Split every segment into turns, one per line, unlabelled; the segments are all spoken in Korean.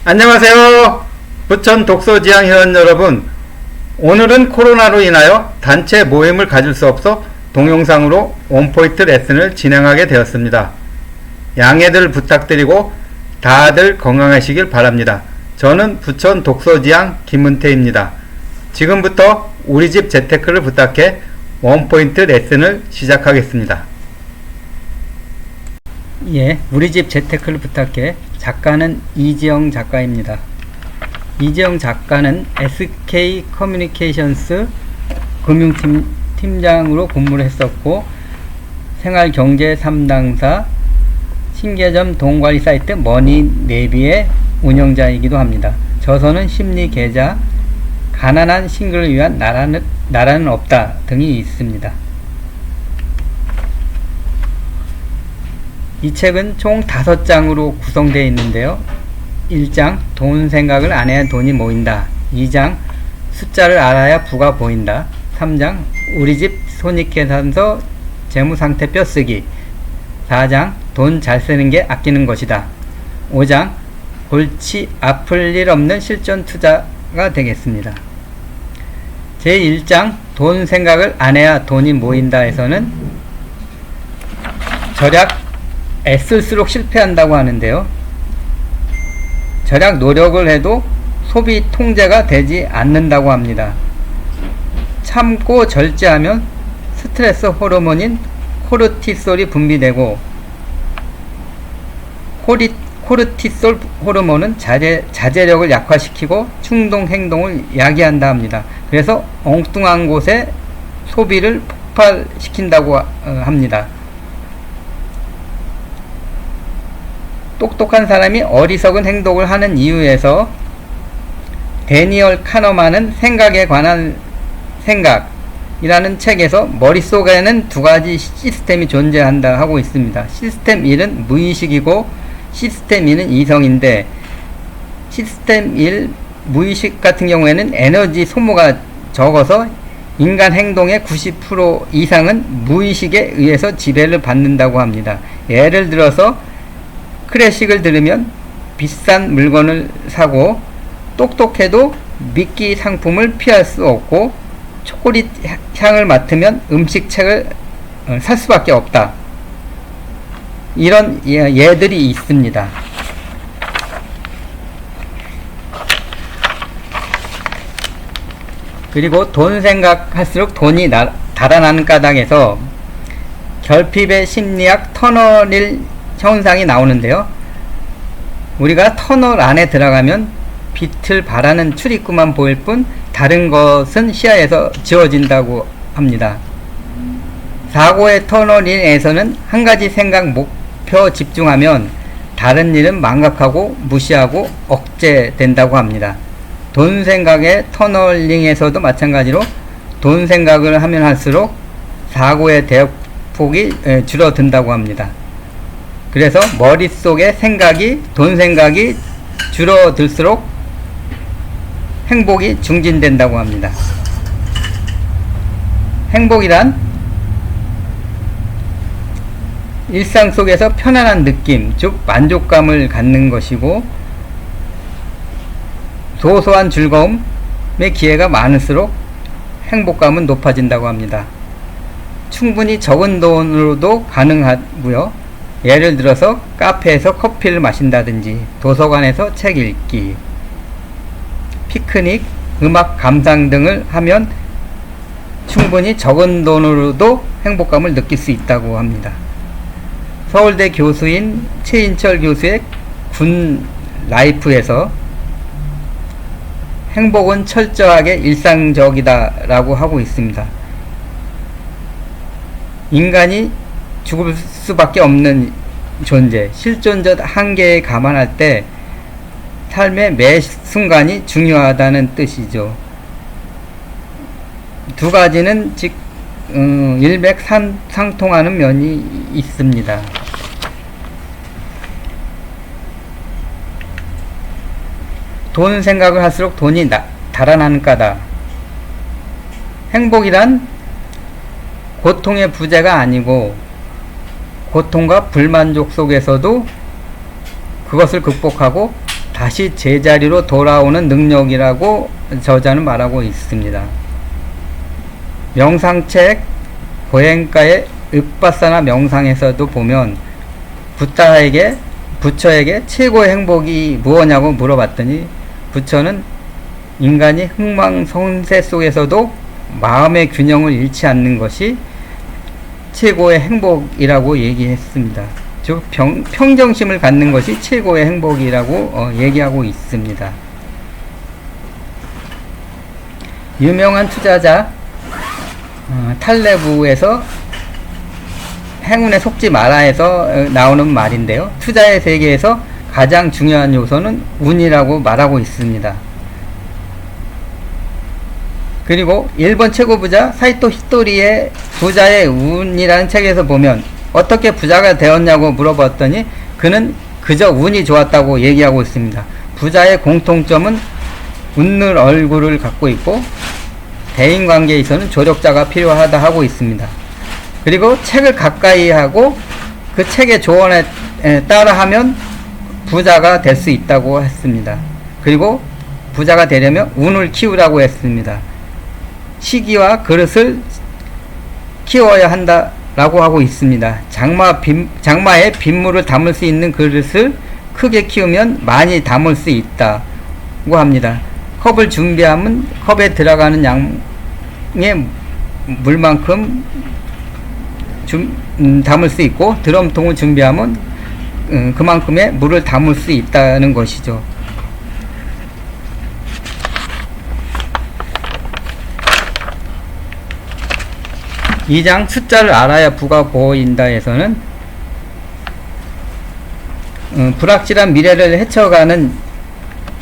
안녕하세요. 부천 독서지향 회원 여러분, 오늘은 코로나로 인하여 단체 모임을 가질 수 없어 동영상으로 원포인트 레슨을 진행하게 되었습니다. 양해들 부탁드리고 다들 건강하시길 바랍니다. 저는 부천 독서지향 김은태입니다. 지금부터 우리집 재테크를 부탁해 원포인트 레슨을 시작하겠습니다.
예, 우리집 재테크를 부탁해. 작가는 이지영 작가입니다. 이지영 작가는 SK 커뮤니케이션스 금융팀장으로 근무를 했었고, 생활경제 3당사, 신계점 동관리 사이트 머니네비의 운영자이기도 합니다. 저서는 심리계좌, 가난한 싱글을 위한 나라는 없다 등이 있습니다. 이 책은 총 5장으로 구성되어 있는데요. 1장 돈 생각을 안 해야 돈이 모인다. 2장 숫자를 알아야 부가 보인다. 3장 우리집 손익계산서 재무상태표 쓰기. 4장 돈 잘 쓰는 게 아끼는 것이다. 5장 골치 아플 일 없는 실전 투자가 되겠습니다. 제1장 돈 생각을 안 해야 돈이 모인다에서는 절약 애쓸수록 실패한다고 하는데요. 절약 노력을 해도 소비 통제가 되지 않는다고 합니다. 참고 절제하면 스트레스 호르몬인 코르티솔이 분비되고, 코르티솔 호르몬은 자제력을 약화시키고 충동 행동을 야기한다 합니다. 그래서 엉뚱한 곳에 소비를 폭발시킨다고 합니다. 똑똑한 사람이 어리석은 행동을 하는 이유에서 데니얼 카너만은 생각에 관한 생각이라는 책에서 머릿속에는 두 가지 시스템이 존재한다 하고 있습니다. 시스템 1은 무의식이고 시스템 2는 이성인데, 시스템 1 무의식 같은 경우에는 에너지 소모가 적어서 인간 행동의 90% 이상은 무의식에 의해서 지배를 받는다고 합니다. 예를 들어서 클래식을 들으면 비싼 물건을 사고, 똑똑해도 미끼 상품을 피할 수 없고, 초콜릿 향을 맡으면 음식책을 살 수밖에 없다. 이런 예들이 있습니다. 그리고 돈 생각할수록 돈이 달아나는 까닭에서 결핍의 심리학 터널 현상이 나오는데요. 우리가 터널 안에 들어가면 빛을 발하는 출입구만 보일 뿐 다른 것은 시야에서 지워진다고 합니다. 사고의 터널에서는 한 가지 생각, 목표 집중하면 다른 일은 망각하고 무시하고 억제된다고 합니다. 돈 생각의 터널링에서도 마찬가지로 돈 생각을 하면 할수록 사고의 대폭이 줄어든다고 합니다. 그래서 머릿속에 돈 생각이 줄어들수록 행복이 증진된다고 합니다. 행복이란 일상 속에서 편안한 느낌, 즉 만족감을 갖는 것이고, 소소한 즐거움의 기회가 많을수록 행복감은 높아진다고 합니다. 충분히 적은 돈으로도 가능하고요. 예를 들어서 카페에서 커피를 마신다든지, 도서관에서 책 읽기, 피크닉, 음악 감상 등을 하면 충분히 적은 돈으로도 행복감을 느낄 수 있다고 합니다. 서울대 교수인 최인철 교수의 군 라이프에서 행복은 철저하게 일상적이다 라고 하고 있습니다. 인간이 죽을 수밖에 없는 존재, 실존적 한계에 감안할 때 삶의 매 순간이 중요하다는 뜻이죠. 두 가지는 일맥상통하는 면이 있습니다. 돈 생각을 할수록 돈이 달아나는 까다. 행복이란 고통의 부재가 아니고 고통과 불만족 속에서도 그것을 극복하고 다시 제자리로 돌아오는 능력이라고 저자는 말하고 있습니다. 명상책 고행가의 읍바사나 명상에서도 보면 부처에게 최고의 행복이 무엇냐고 물어봤더니 부처는 인간이 흥망성쇠 속에서도 마음의 균형을 잃지 않는 것이 최고의 행복이라고 얘기했습니다. 즉 평정심을 갖는 것이 최고의 행복이라고 얘기하고 있습니다. 유명한 투자자 탈레브에서 행운에 속지 마라에서 나오는 말인데요. 투자의 세계에서 가장 중요한 요소는 운이라고 말하고 있습니다. 그리고 일본 최고 부자 사이토 히토리의 부자의 운이라는 책에서 보면 어떻게 부자가 되었냐고 물어봤더니 그는 그저 운이 좋았다고 얘기하고 있습니다. 부자의 공통점은 웃는 얼굴을 갖고 있고 대인관계에서는 조력자가 필요하다 하고 있습니다. 그리고 책을 가까이 하고 그 책의 조언에 따라하면 부자가 될 수 있다고 했습니다. 그리고 부자가 되려면 운을 키우라고 했습니다. 시기와 그릇을 키워야 한다라고 하고 있습니다. 장마에 빗물을 담을 수 있는 그릇을 크게 키우면 많이 담을 수 있다고 합니다. 컵을 준비하면 컵에 들어가는 양의 물만큼 담을 수 있고 드럼통을 준비하면 그만큼의 물을 담을 수 있다는 것이죠. 이 장 숫자를 알아야 부가 보인다에서는 불확실한 미래를 헤쳐가는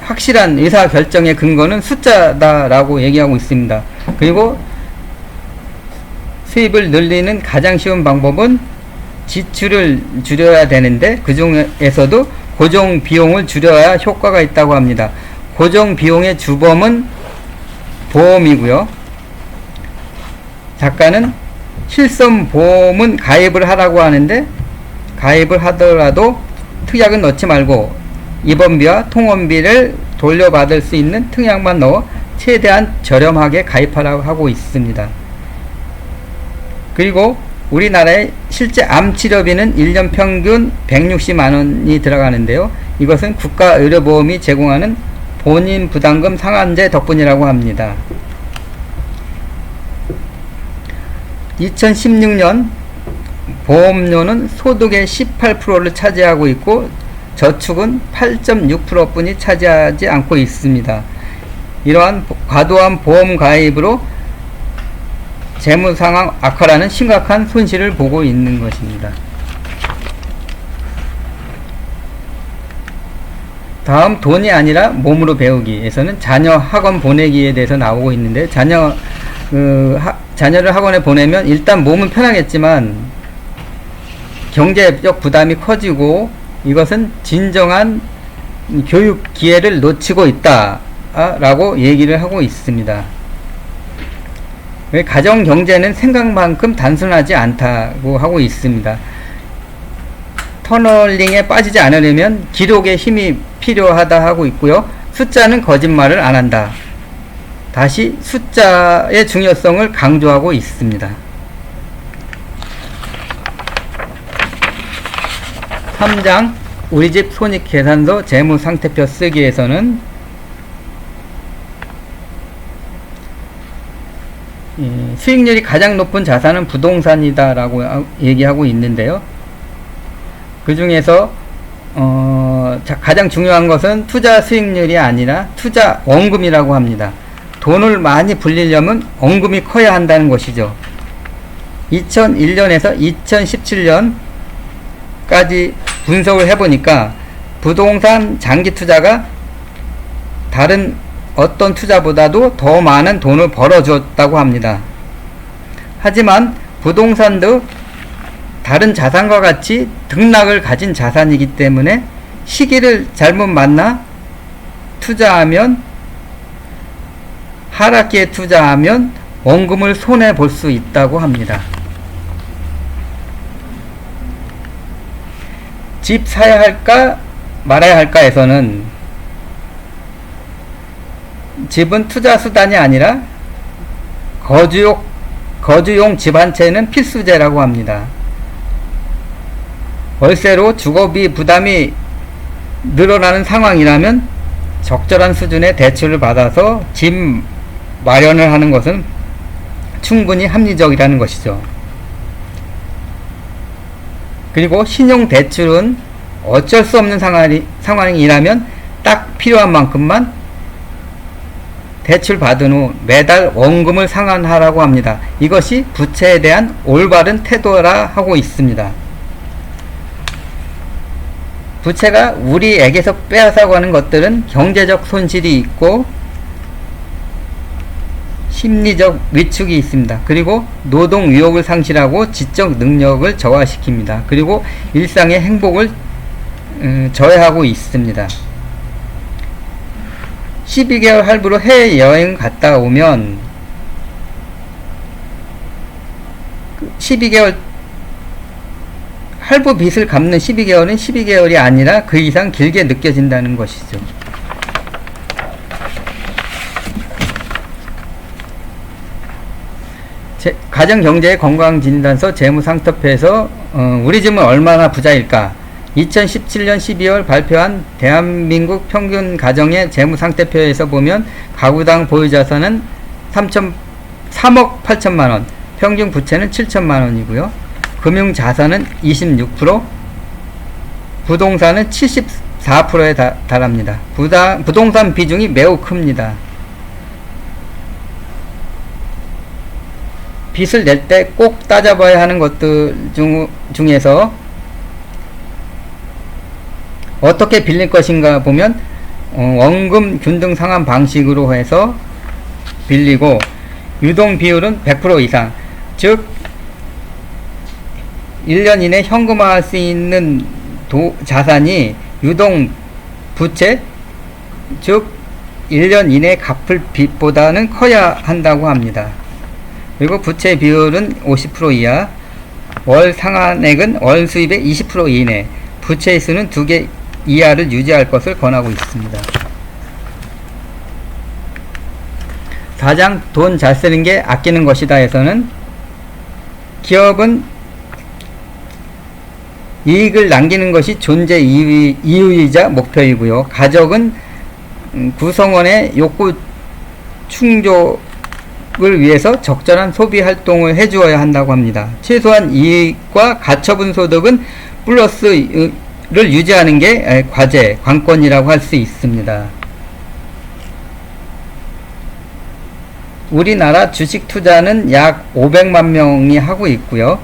확실한 의사결정의 근거는 숫자다라고 얘기하고 있습니다. 그리고 수입을 늘리는 가장 쉬운 방법은 지출을 줄여야 되는데 그 중에서도 고정 비용을 줄여야 효과가 있다고 합니다. 고정 비용의 주범은 보험이고요. 작가는 실손 보험은 가입을 하라고 하는데 가입을 하더라도 특약은 넣지 말고 입원비와 통원비를 돌려받을 수 있는 특약만 넣어 최대한 저렴하게 가입하라고 하고 있습니다. 그리고 우리나라의 실제 암치료비는 1년 평균 160만원이 들어가는데요. 이것은 국가의료보험이 제공하는 본인 부담금 상한제 덕분이라고 합니다. 2016년 보험료는 소득의 18%를 차지하고 있고 저축은 8.6%뿐이 차지하지 않고 있습니다. 이러한 과도한 보험 가입으로 재무상황 악화라는 심각한 손실을 보고 있는 것입니다. 다음 돈이 아니라 몸으로 배우기에서는 자녀 학원 보내기에 대해서 나오고 있는데 자녀를 학원에 보내면 일단 몸은 편하겠지만 경제적 부담이 커지고 이것은 진정한 교육 기회를 놓치고 있다 라고 얘기를 하고 있습니다. 가정 경제는 생각만큼 단순하지 않다고 하고 있습니다. 터널링에 빠지지 않으려면 기록의 힘이 필요하다 하고 있고요. 숫자는 거짓말을 안 한다. 다시 숫자의 중요성을 강조하고 있습니다. 3장 우리집 손익계산서 재무상태표 쓰기에서는 수익률이 가장 높은 자산은 부동산이다 라고 얘기하고 있는데요. 그 중에서 가장 중요한 것은 투자 수익률이 아니라 투자 원금이라고 합니다. 돈을 많이 불리려면 원금이 커야 한다는 것이죠. 2001년에서 2017년까지 분석을 해보니까 부동산 장기 투자가 다른 어떤 투자보다도 더 많은 돈을 벌어줬다고 합니다. 하지만 부동산도 다른 자산과 같이 등락을 가진 자산이기 때문에 시기를 잘못 만나 투자하면 하락기에 투자하면 원금을 손해볼 수 있다고 합니다. 집 사야 할까 말아야 할까에서는 집은 투자 수단이 아니라 거주용 집 한 채는 필수제라고 합니다. 월세로 주거비 부담이 늘어나는 상황이라면 적절한 수준의 대출을 받아서 집 마련을 하는 것은 충분히 합리적이라는 것이죠. 그리고 신용대출은 어쩔 수 없는 상황이라면 딱 필요한 만큼만 대출 받은 후 매달 원금을 상환하라고 합니다. 이것이 부채에 대한 올바른 태도라 하고 있습니다. 부채가 우리에게서 빼앗아가는 것들은 경제적 손실이 있고 심리적 위축이 있습니다. 그리고 노동 의욕을 상실하고 지적 능력을 저하시킵니다. 그리고 일상의 행복을 저해하고 있습니다. 12개월 할부로 해외여행 갔다 오면 12개월 할부 빚을 갚는 12개월은 12개월이 아니라 그 이상 길게 느껴진다는 것이죠. 가정경제의 건강진단서 재무상태표에서 우리 집은 얼마나 부자일까? 2017년 12월 발표한 대한민국 평균 가정의 재무상태표에서 보면 가구당 보유자산은 3억 8천만원, 평균 부채는 7천만원이고요. 금융자산은 26%, 부동산은 74%에 달합니다. 부동산 비중이 매우 큽니다. 빚을 낼 때 꼭 따져봐야 하는 것들 중에서 어떻게 빌릴 것인가 보면 원금 균등 상환 방식으로 해서 빌리고 유동 비율은 100% 이상, 즉 1년 이내 현금화할 수 있는 자산이 유동 부채, 즉 1년 이내 갚을 빚보다는 커야 한다고 합니다. 그리고 부채 비율은 50% 이하, 월 상환액은 월 수입의 20% 이내, 부채의 수는 2개 이하를 유지할 것을 권하고 있습니다. 가장 돈 잘 쓰는 게 아끼는 것이다 해서는 기업은 이익을 남기는 것이 존재 이유이자 목표이고요. 가족은 구성원의 욕구 충족을 위해서 적절한 소비 활동을 해주어야 한다고 합니다. 최소한 이익과 가처분 소득은 플러스를 유지하는 게 과제, 관건이라고 할 수 있습니다. 우리나라 주식 투자는 약 500만 명이 하고 있고요.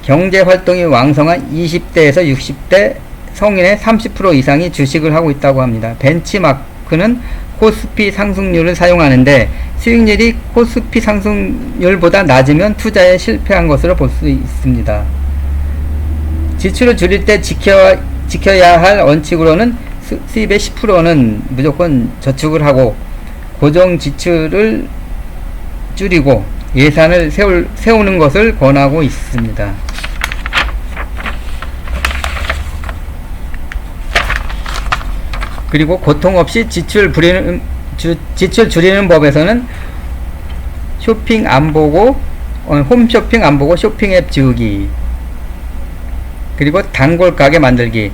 경제활동이 왕성한 20대에서 60대 성인의 30% 이상이 주식을 하고 있다고 합니다. 벤치마크는 코스피 상승률을 사용하는데 수익률이 코스피 상승률보다 낮으면 투자에 실패한 것으로 볼 수 있습니다. 지출을 줄일 때 지켜야 할 원칙으로는 수입의 10%는 무조건 저축을 하고 고정 지출을 줄이고 예산을 세우는 것을 권하고 있습니다. 그리고 고통 없이 지출 줄이는 법에서는 쇼핑 안 보고 홈쇼핑 안 보고 쇼핑 앱 지우기, 그리고 단골 가게 만들기.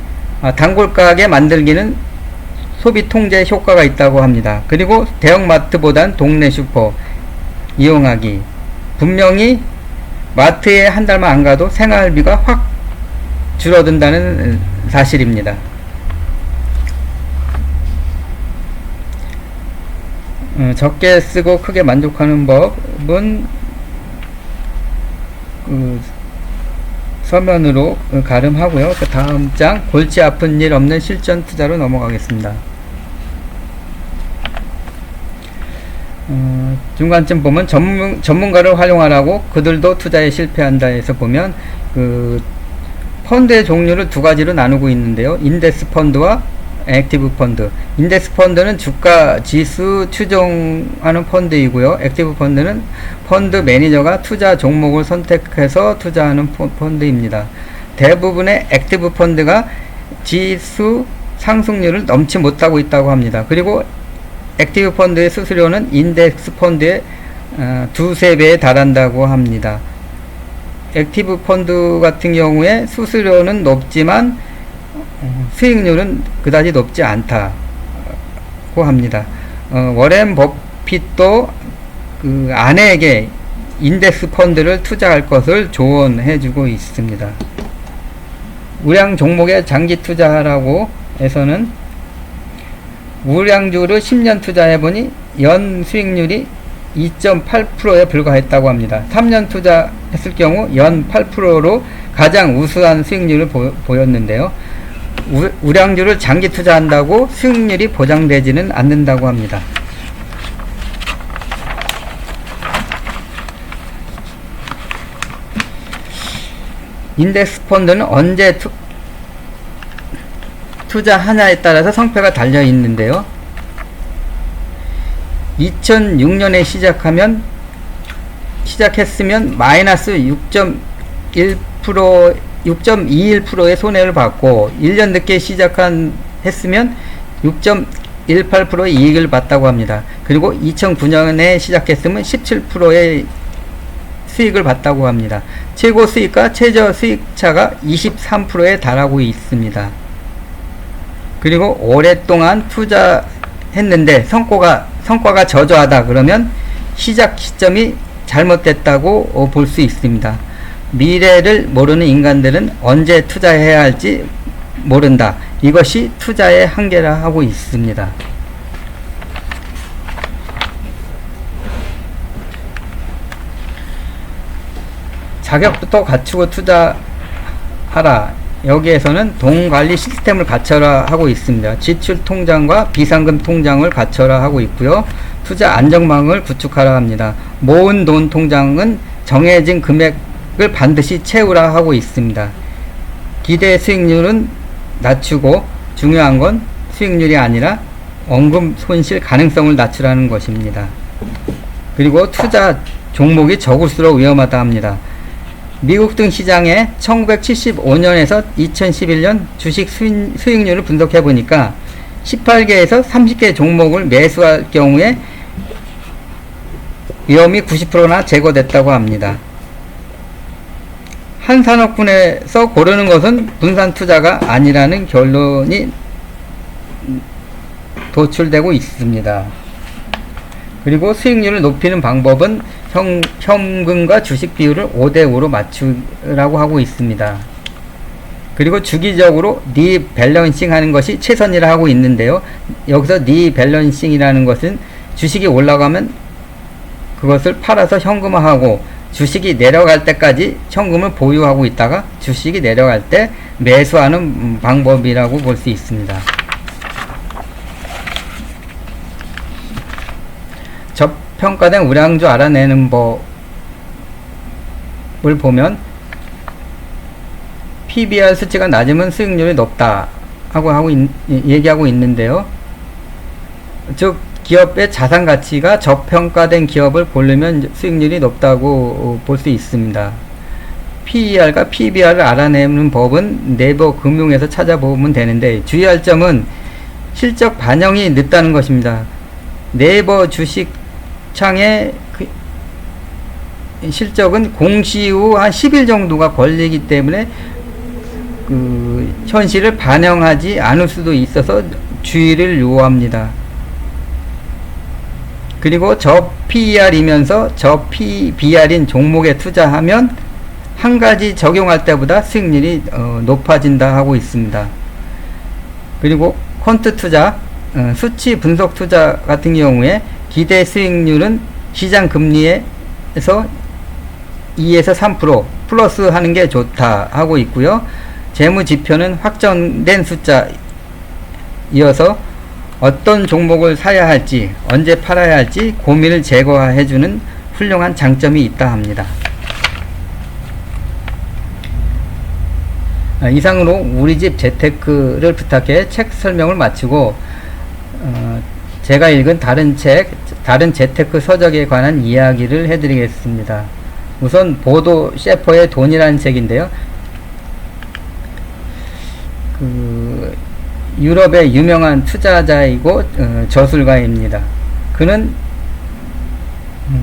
단골 가게 만들기는 소비 통제 효과가 있다고 합니다. 그리고 대형마트보단 동네 슈퍼 이용하기. 분명히 마트에 한 달만 안 가도 생활비가 확 줄어든다는 사실입니다. 적게 쓰고 크게 만족하는 법은 서면으로 가름하고요. 그 다음 장 골치 아픈 일 없는 실전 투자로 넘어가겠습니다. 중간쯤 보면 전문가를 활용하라고 그들도 투자에 실패한다 해서 보면 펀드의 종류를 두 가지로 나누고 있는데요. 인덱스 펀드와 액티브 펀드. 인덱스 펀드는 주가 지수 추종하는 펀드이고요. 액티브 펀드는 펀드 매니저가 투자 종목을 선택해서 투자하는 펀드입니다. 대부분의 액티브 펀드가 지수 상승률을 넘지 못하고 있다고 합니다. 그리고 액티브 펀드의 수수료는 인덱스 펀드의 두세 배에 달한다고 합니다. 액티브 펀드 같은 경우에 수수료는 높지만 수익률은 그다지 높지 않다고 합니다. 워렌 버핏도 그 아내에게 인덱스 펀드를 투자할 것을 조언해주고 있습니다. 우량 종목에 장기 투자하라고 해서는 우량주를 10년 투자해보니 연 수익률이 2.8%에 불과했다고 합니다. 3년 투자했을 경우 연 8%로 가장 우수한 수익률을 보였는데요. 우량주를 장기 투자한다고 수익률이 보장되지는 않는다고 합니다. 인덱스 펀드는 언제 투자하냐에 따라서 성패가 달려 있는데요. 2006년에 시작했으면 마이너스 6.21%의 손해를 받고 1년 늦게 했으면 6.18%의 이익을 봤다고 합니다. 그리고 2009년에 시작했으면 17%의 수익을 봤다고 합니다. 최고 수익과 최저 수익차가 23%에 달하고 있습니다. 그리고 오랫동안 투자했는데 성과가 저조하다 그러면 시작 시점이 잘못됐다고 볼 수 있습니다. 미래를 모르는 인간들은 언제 투자해야 할지 모른다. 이것이 투자의 한계라 하고 있습니다. 자격부터 갖추고 투자하라. 여기에서는 돈관리 시스템을 갖춰라 하고 있습니다. 지출 통장과 비상금 통장을 갖춰라 하고 있고요. 투자 안정망을 구축하라 합니다. 모은 돈 통장은 정해진 금액을 반드시 채우라 하고 있습니다. 기대 수익률은 낮추고 중요한 건 수익률이 아니라 원금 손실 가능성을 낮추라는 것입니다. 그리고 투자 종목이 적을수록 위험하다 합니다. 미국 등 시장에 1975년에서 2011년 주식 수익률을 분석해 보니까 18개에서 30개 종목을 매수할 경우에 위험이 90%나 제거됐다고 합니다. 한 산업군에서 고르는 것은 분산 투자가 아니라는 결론이 도출되고 있습니다. 그리고 수익률을 높이는 방법은 현금과 주식 비율을 5대5로 맞추라고 하고 있습니다. 그리고 주기적으로 리밸런싱 하는 것이 최선이라 하고 있는데요. 여기서 리밸런싱이라는 것은 주식이 올라가면 그것을 팔아서 현금화하고 주식이 내려갈 때까지 현금을 보유하고 있다가 주식이 내려갈 때 매수하는 방법이라고 볼 수 있습니다. 저평가된 우량주 알아내는 법을 보면 PBR 수치가 낮으면 수익률이 높다 얘기하고 있는데요. 즉 기업의 자산 가치가 저평가된 기업을 고르면 수익률이 높다고 볼 수 있습니다. PER과 PBR을 알아내는 법은 네이버 금융에서 찾아보면 되는데 주의할 점은 실적 반영이 늦다는 것입니다. 네이버 주식 창의 실적은 공시 후 한 10일 정도가 걸리기 때문에 현실을 반영하지 않을 수도 있어서 주의를 요합니다. 그리고 저 PER이면서 저 PBR인 종목에 투자하면 한 가지 적용할 때보다 수익률이 높아진다 하고 있습니다. 그리고 퀀트 투자, 수치 분석 투자 같은 경우에 기대 수익률은 시장 금리에서 2에서 3% 플러스 하는 게 좋다 하고 있고요. 재무 지표는 확정된 숫자 이어서 어떤 종목을 사야 할지 언제 팔아야 할지 고민을 제거해주는 훌륭한 장점이 있다 합니다. 이상으로 우리집 재테크를 부탁해 책 설명을 마치고 제가 읽은 다른 재테크 서적에 관한 이야기를 해드리겠습니다. 우선 보도 셰퍼의 돈이라는 책인데요. 유럽의 유명한 투자자이고 저술가입니다. 그는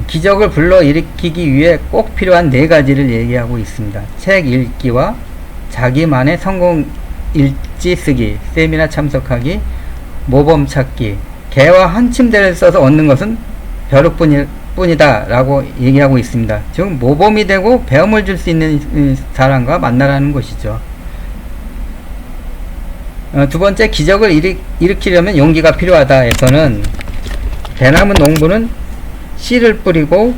기적을 불러일으키기 위해 꼭 필요한 4가지를 얘기하고 있습니다. 책 읽기와 자기만의 성공 일지 쓰기, 세미나 참석하기, 모범 찾기. 개와 한 침대를 써서 얻는 것은 벼룩뿐이다 라고 얘기하고 있습니다. 즉 모범이 되고 배움을 줄 수 있는 사람과 만나라는 것이죠. 두 번째, 기적을 일으키려면 용기가 필요하다 에서는 대나무 농부는 씨를 뿌리고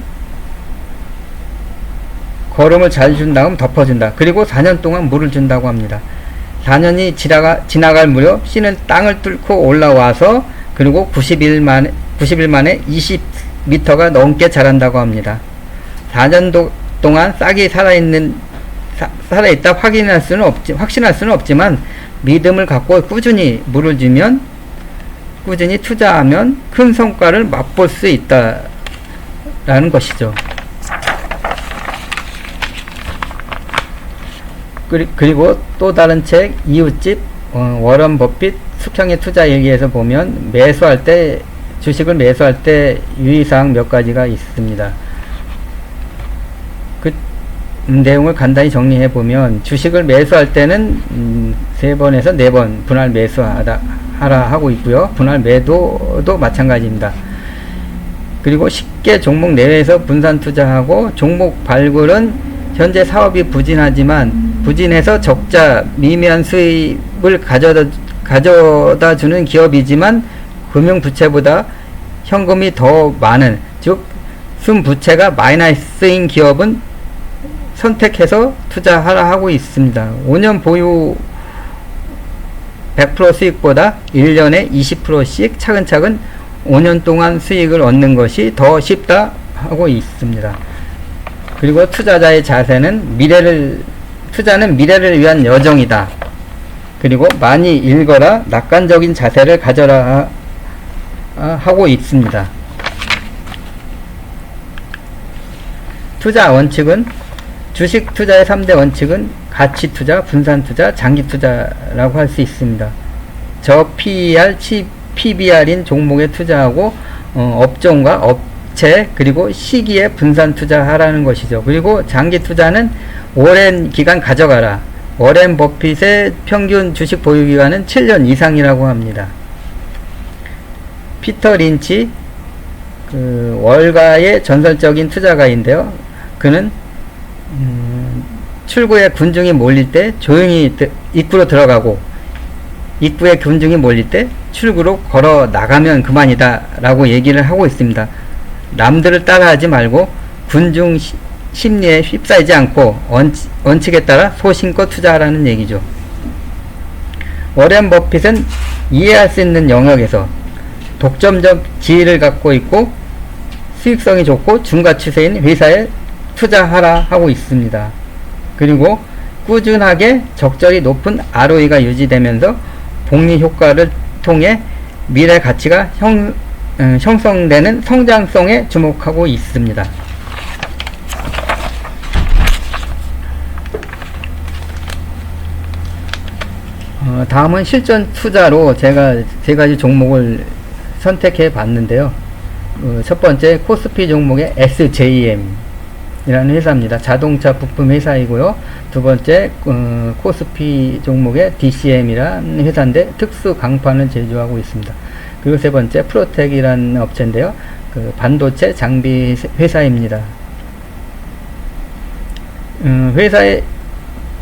거름을 잘 준 다음 덮어준다. 그리고 4년 동안 물을 준다고 합니다. 4년이 지나갈 무렵 씨는 땅을 뚫고 올라와서 그리고 90일 만에 20m가 넘게 자란다고 합니다. 4년 동안 싹이 살아있다 확신할 수는 없지만 믿음을 갖고 꾸준히 물을 주면, 꾸준히 투자하면 큰 성과를 맛볼 수 있다라는 것이죠. 그리고 또 다른 책, 이웃집, 워런 버핏 수평의 투자 일기에서 보면 주식을 매수할 때 유의사항 몇 가지가 있습니다. 그 내용을 간단히 정리해 보면, 주식을 매수할 때는 3번에서 4번 분할 매수하라 하고 있고요. 분할 매도도 마찬가지입니다. 그리고 쉽게 종목 내외에서 분산 투자하고, 종목 발굴은 현재 사업이 부진해서 적자 미미한 수입을 가져다 주는 기업이지만 금융부채보다 현금이 더 많은, 즉 순부채가 마이너스인 기업은 선택해서 투자하라 하고 있습니다. 5년 보유 100% 수익보다 1년에 20%씩 차근차근 5년 동안 수익을 얻는 것이 더 쉽다 하고 있습니다. 그리고 투자자의 자세는 투자는 미래를 위한 여정이다. 그리고 많이 읽어라, 낙관적인 자세를 가져라 하고 있습니다. 투자 원칙은, 주식 투자의 3대 원칙은 가치 투자, 분산 투자, 장기 투자라고 할 수 있습니다. 저 PER, PBR인 종목에 투자하고 업종과 업체 그리고 시기에 분산 투자하라는 것이죠. 그리고 장기 투자는 오랜 기간 가져가라. 워렌 버핏의 평균 주식 보유 기간은 7년 이상이라고 합니다. 피터 린치, 월가의 전설적인 투자가인데요. 그는 출구에 군중이 몰릴 때 조용히 입구로 들어가고, 입구에 군중이 몰릴 때 출구로 걸어 나가면 그만이다 라고 얘기를 하고 있습니다. 남들을 따라하지 말고 군중 심리에 휩싸이지 않고 원칙에 따라 소신껏 투자하라는 얘기죠. 워렌 버핏은 이해할 수 있는 영역에서 독점적 지위를 갖고 있고 수익성이 좋고 중가 추세인 회사에 투자하라 하고 있습니다. 그리고 꾸준하게 적절히 높은 ROE가 유지되면서 복리 효과를 통해 미래 가치가 형성되는 성장성에 주목하고 있습니다. 다음은 실전 투자로 제가 3가지 종목을 선택해 봤는데요. 첫 번째, 코스피 종목의 SJM 이라는 회사입니다. 자동차 부품 회사이고요. 두 번째, 코스피 종목의 DCM이라는 회사인데 특수 강판을 제조하고 있습니다. 그리고 세 번째, 프로텍이라는 업체인데요. 반도체 장비 회사입니다. 회사의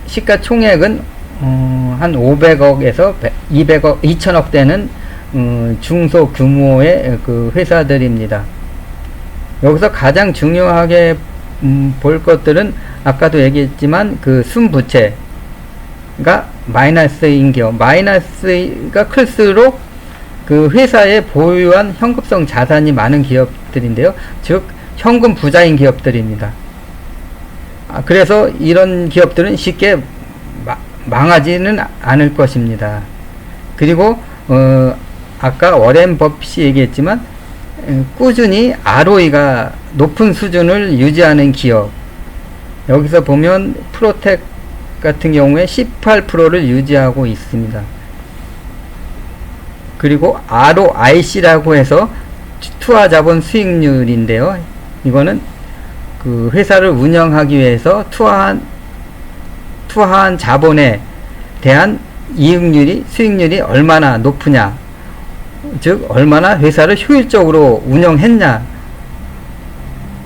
시가총액은 한 500억에서 2천억 되는 중소 규모의 회사들입니다. 여기서 가장 중요하게 볼 것들은 아까도 얘기했지만 순부채가 마이너스인 기업, 마이너스가 클수록 회사에 보유한 현금성 자산이 많은 기업들인데요. 즉 현금 부자인 기업들입니다. 그래서 이런 기업들은 쉽게 망하지는 않을 것입니다. 그리고 아까 워렌 버핏이 얘기했지만 꾸준히 ROE가 높은 수준을 유지하는 기업, 여기서 보면 프로텍 같은 경우에 18%를 유지하고 있습니다. 그리고 ROIC라고 해서 투하자본 수익률인데요. 이거는 그 회사를 운영하기 위해서 투하한 자본에 대한 수익률이 얼마나 높으냐, 즉 얼마나 회사를 효율적으로 운영했냐,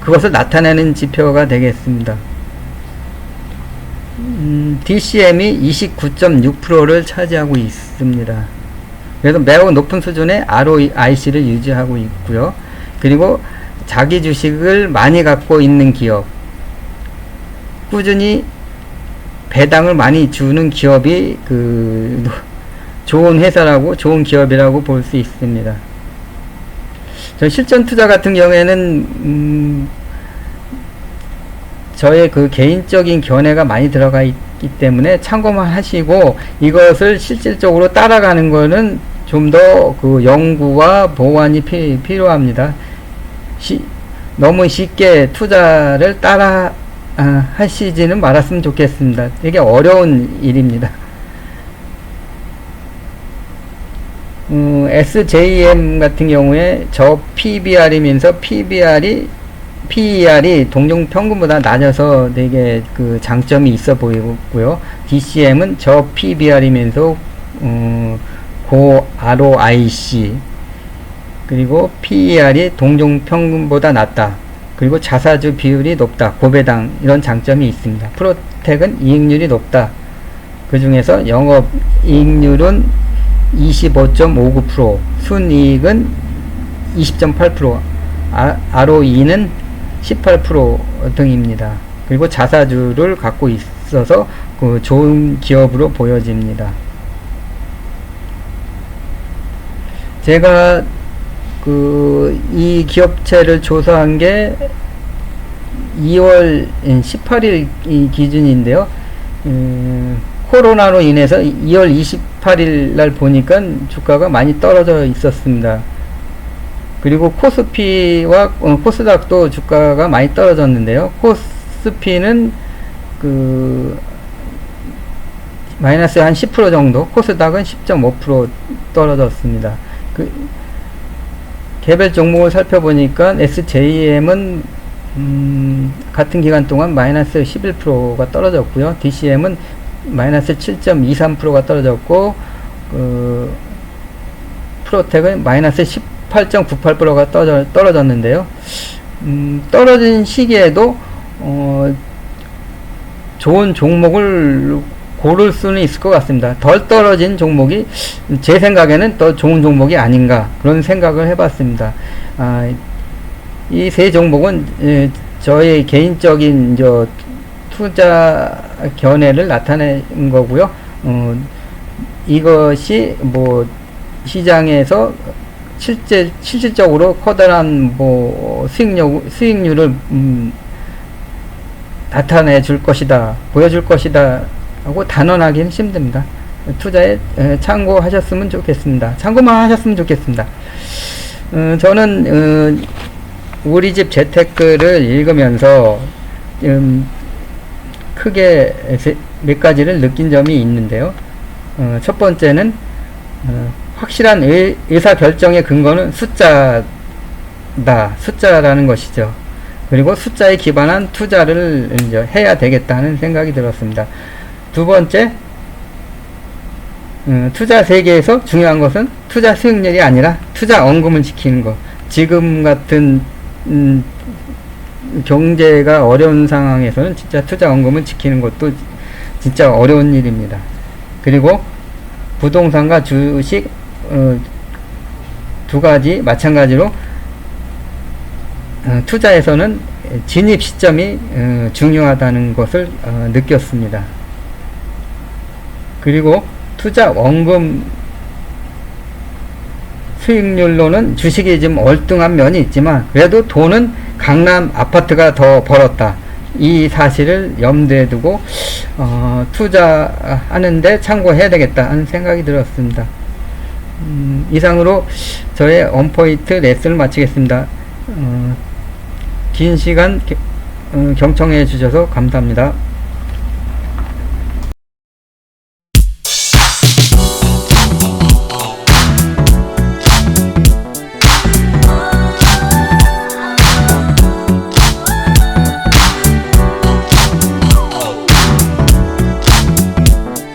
그것을 나타내는 지표가 되겠습니다. DCM이 29.6%를 차지하고 있습니다. 그래서 매우 높은 수준의 ROIC를 유지하고 있고요. 그리고 자기 주식을 많이 갖고 있는 기업, 꾸준히 배당을 많이 주는 기업이 좋은 회사라고, 좋은 기업이라고 볼 수 있습니다. 저 실전 투자 같은 경우에는 저의 개인적인 견해가 많이 들어가 있기 때문에 참고만 하시고, 이것을 실질적으로 따라가는 거는 좀 더 연구와 보완이 필요합니다. 너무 쉽게 투자를 따라 하시지는 말았으면 좋겠습니다. 되게 어려운 일입니다. SJM 같은 경우에 저 PBR이면서 PER이 동종 평균보다 낮아서 되게 장점이 있어 보이고요. DCM은 저 PBR이면서 고 ROIC, 그리고 PER이 동종 평균보다 낮다. 그리고 자사주 비율이 높다. 고배당, 이런 장점이 있습니다. 프로텍은 이익률이 높다. 그 중에서 영업이익률은 25.59%, 순이익은 20.8%, ROE는 18% 등입니다. 그리고 자사주를 갖고 있어서 좋은 기업으로 보여집니다. 제가 이 기업체를 조사한 게 2월 18일 기준인데요. 코로나로 인해서 2월 28일 날 보니까 주가가 많이 떨어져 있었습니다. 그리고 코스피와 코스닥도 주가가 많이 떨어졌는데요. 코스피는 마이너스 한 10% 정도, 코스닥은 10.5% 떨어졌습니다. 개별 종목을 살펴보니까 SJM은 같은 기간 동안 마이너스 11%가 떨어졌고요. DCM은 마이너스 7.23%가 떨어졌고, 프로텍은 마이너스 18.98%가 떨어졌는데요. 떨어진 시기에도 좋은 종목을 고를 수는 있을 것 같습니다. 덜 떨어진 종목이 제 생각에는 더 좋은 종목이 아닌가, 그런 생각을 해봤습니다. 이 세 종목은 저의 개인적인 투자 견해를 나타낸 거고요. 이것이 시장에서 실질적으로 커다란 수익률을 나타내 줄 것이다, 보여줄 것이다 하고 단언하기는 힘듭니다. 투자에 참고만 하셨으면 좋겠습니다. 저는 우리 집 재테크를 읽으면서 크게 몇 가지를 느낀 점이 있는데요. 첫 번째는 확실한 의사결정의 근거는 숫자라는 것이죠. 그리고 숫자에 기반한 투자를 해야 되겠다는 생각이 들었습니다. 두 번째, 투자 세계에서 중요한 것은 투자 수익률이 아니라 투자 원금을 지키는 것. 지금 같은 경제가 어려운 상황에서는 진짜 투자 원금을 지키는 것도 진짜 어려운 일입니다. 그리고 부동산과 주식 두 가지 마찬가지로 투자에서는 진입 시점이 중요하다는 것을 느꼈습니다. 그리고 투자 원금 수익률로는 주식이 좀 얼등한 면이 있지만, 그래도 돈은 강남 아파트가 더 벌었다, 이 사실을 염두에 두고 투자하는데 참고해야 되겠다 하는 생각이 들었습니다. 이상으로 저의 원포인트 레슨을 마치겠습니다. 긴 시간 경청해 주셔서 감사합니다.